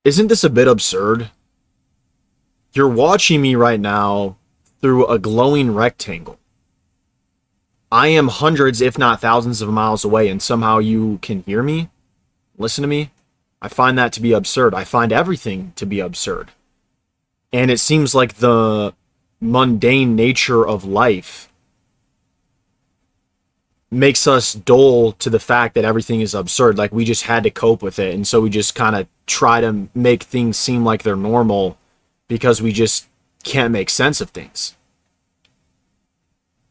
Isn't this a bit absurd? You're watching me right now through a glowing rectangle. I am hundreds, if not thousands of miles away, and somehow you can hear me, listen to me. I find that to be absurd. I find everything to be absurd. And it seems like the mundane nature of life makes us dull to the fact that everything is absurd. Like we just had to cope with it. And so we just kind of try to make things seem like they're normal because we just can't make sense of things.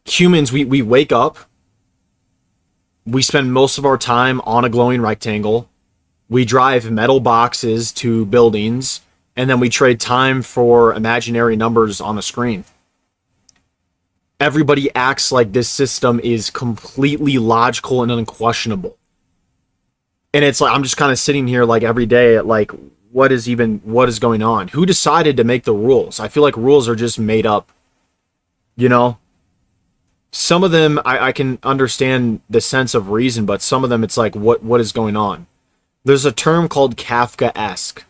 Humans, we wake up, we spend most of our time on a glowing rectangle, we drive metal boxes to buildings, and then we trade time for imaginary numbers on a screen. Everybody acts like this system is completely logical and unquestionable. And it's like, I'm just kind of sitting here like every day at like, what is going on? Who decided to make the rules? I feel like rules are just made up, you know? Some of them, I can understand the sense of reason, but some of them, it's like, what is going on? There's a term called Kafka-esque.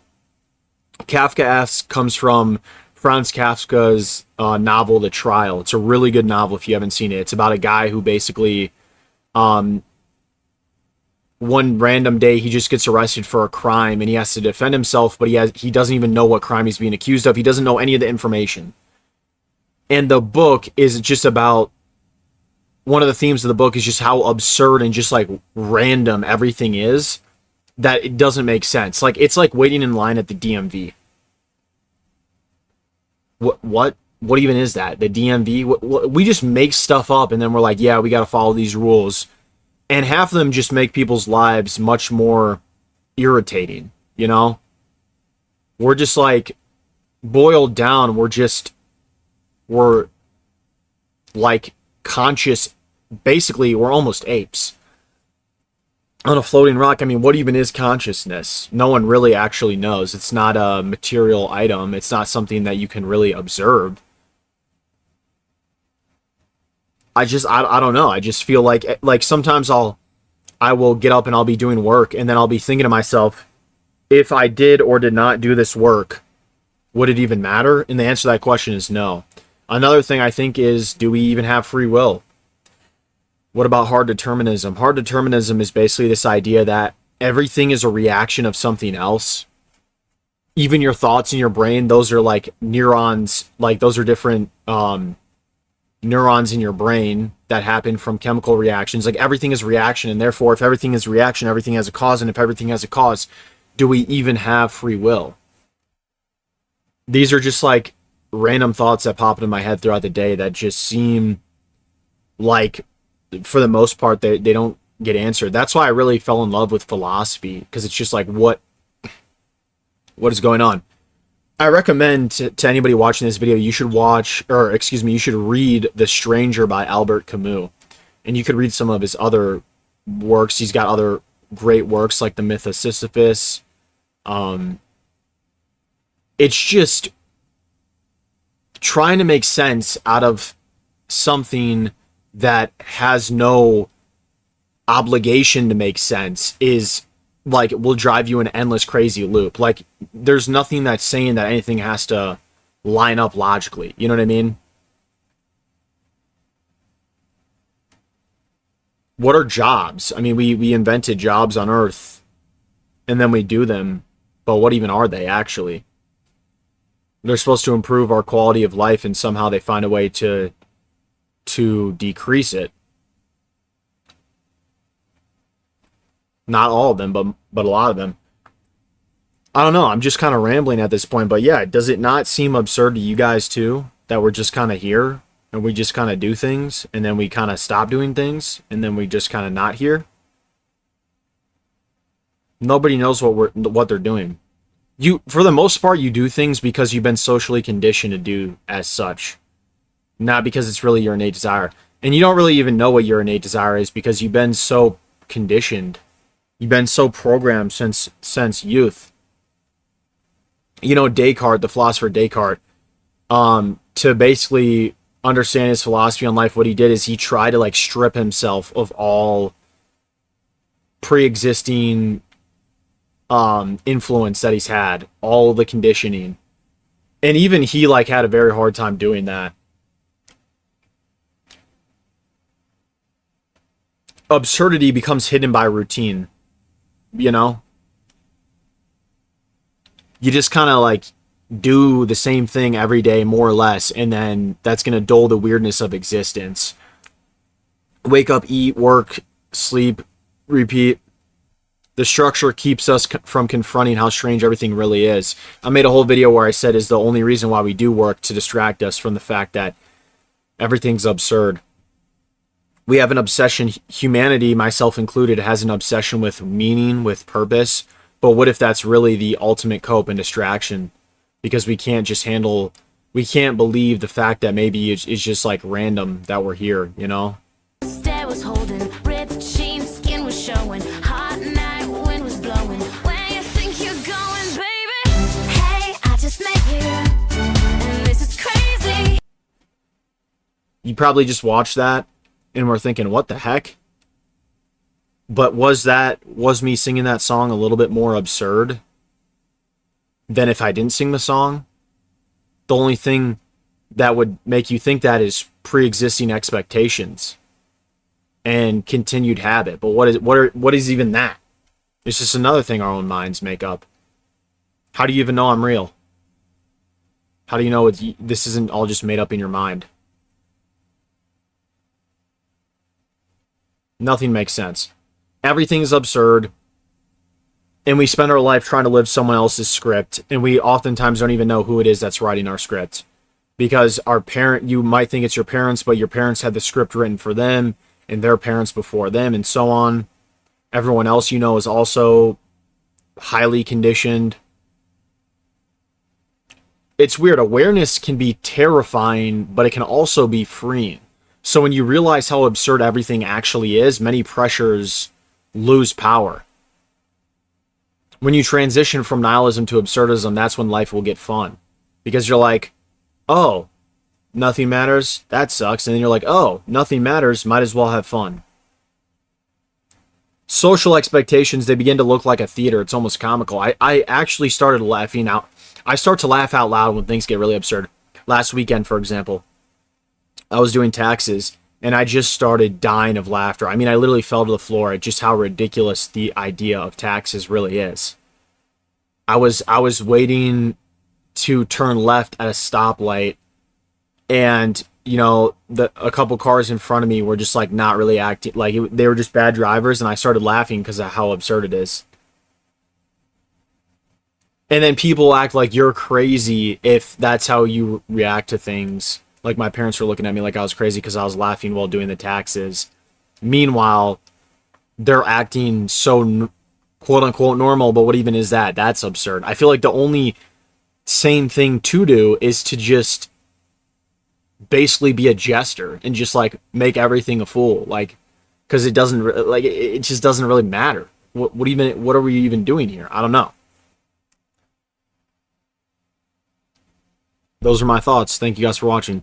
Kafka-esque comes from Franz Kafka's novel, The Trial. It's a really good novel if you haven't seen it. It's about a guy who basically, one random day, he just gets arrested for a crime, and he has to defend himself, but he doesn't even know what crime he's being accused of. He doesn't know any of the information. And the book is just about, one of the themes of the book is just how absurd and just like random everything is, that it doesn't make sense. Like it's like waiting in line at the DMV. What even is that? The DMV? We just make stuff up and then we're like, yeah, we got to follow these rules. And half of them just make people's lives much more irritating, you know? We're just like boiled down, we're like conscious, basically we're almost apes on a floating rock. I mean, what even is consciousness? No one really actually knows. It's not a material item. It's not something that you can really observe. I don't know. I just feel like sometimes I will get up and I'll be doing work and then I'll be thinking to myself, if I did or did not do this work, would it even matter? And the answer to that question is no. Another thing I think is, do we even have free will? What about hard determinism? Hard determinism is basically this idea that everything is a reaction of something else. Even your thoughts in your brain, those are like neurons, like those are different neurons in your brain that happen from chemical reactions. Like everything is reaction, and therefore if everything is reaction, everything has a cause, and if everything has a cause, do we even have free will? These are just like random thoughts that pop into my head throughout the day that just seem like, for the most part, they don't get answered. That's why I really fell in love with philosophy, because it's just like, what is going on? I recommend to anybody watching this video, you should you should read The Stranger by Albert Camus. And you could read some of his other works. He's got other great works like The Myth of Sisyphus. It's just trying to make sense out of something that has no obligation to make sense is like, will drive you an endless crazy loop. Like there's nothing that's saying that anything has to line up logically. You know what I mean? What are jobs? I mean, we invented jobs on Earth and then we do them, but what even are they actually? They're supposed to improve our quality of life, and somehow they find a way to decrease it. Not all of them, but a lot of them. I don't know. I'm just kind of rambling at this point, but yeah, does it not seem absurd to you guys too, that we're just kind of here and we just kind of do things and then we kind of stop doing things and then we just kind of not here? Nobody knows what they're doing. For the most part, you do things because you've been socially conditioned to do as such, not because it's really your innate desire. And you don't really even know what your innate desire is because you've been so conditioned. You've been so programmed since youth. You know, Descartes, the philosopher Descartes, to basically understand his philosophy on life, what he did is he tried to like strip himself of all pre-existing influence that he's had, all the conditioning. And even he like had a very hard time doing that. Absurdity becomes hidden by routine, you know? You just kind of like do the same thing every day, more or less, and then that's going to dull the weirdness of existence. Wake up, eat, work, sleep, repeat. The structure keeps us from confronting how strange everything really is. I made a whole video where I said is the only reason why we do work to distract us from the fact that everything's absurd. We have an obsession, humanity, myself included, has an obsession with meaning, with purpose. But what if that's really the ultimate cope and distraction? Because we can't just handle, we can't believe the fact that maybe it's just like random that we're here, you know? Stare was holding, ripped jeans, skin was showing, hot night, wind was blowing. Where you think you're going, baby? Hey, I just met you, and this is crazy. You probably just watched that and were thinking, what the heck? But was me singing that song a little bit more absurd than if I didn't sing the song? The only thing that would make you think that is pre-existing expectations and continued habit. But what is even that? It's just another thing our own minds make up. How do you even know I'm real? How do you know this isn't all just made up in your mind? Nothing makes sense. Everything is absurd, and we spend our life trying to live someone else's script, and we oftentimes don't even know who it is that's writing our script. Because you might think it's your parents, but your parents had the script written for them, and their parents before them, and so on. Everyone else you know is also highly conditioned. It's weird. Awareness can be terrifying, but it can also be freeing. So when you realize how absurd everything actually is, many pressures lose power. When you transition from nihilism to absurdism, that's when life will get fun. Because you're like, oh, nothing matters, that sucks. And then you're like, oh, nothing matters, might as well have fun. Social expectations, they begin to look like a theater. It's almost comical. I actually started laughing out. I start to laugh out loud when things get really absurd. Last weekend, for example, I was doing taxes, and I just started dying of laughter. I mean, I literally fell to the floor at just how ridiculous the idea of taxes really is. I was waiting to turn left at a stoplight, and you know, a couple cars in front of me were just like not really acting like they were just bad drivers, and I started laughing because of how absurd it is. And then people act like you're crazy if that's how you react to things. Like my parents were looking at me like I was crazy because I was laughing while doing the taxes. Meanwhile, they're acting so quote-unquote normal, but what even is that? That's absurd. I feel like the only sane thing to do is to just basically be a jester and just like make everything a fool, like, because it doesn't like it just doesn't really matter. What are we even doing here? I don't know. Those are my thoughts. Thank you guys for watching.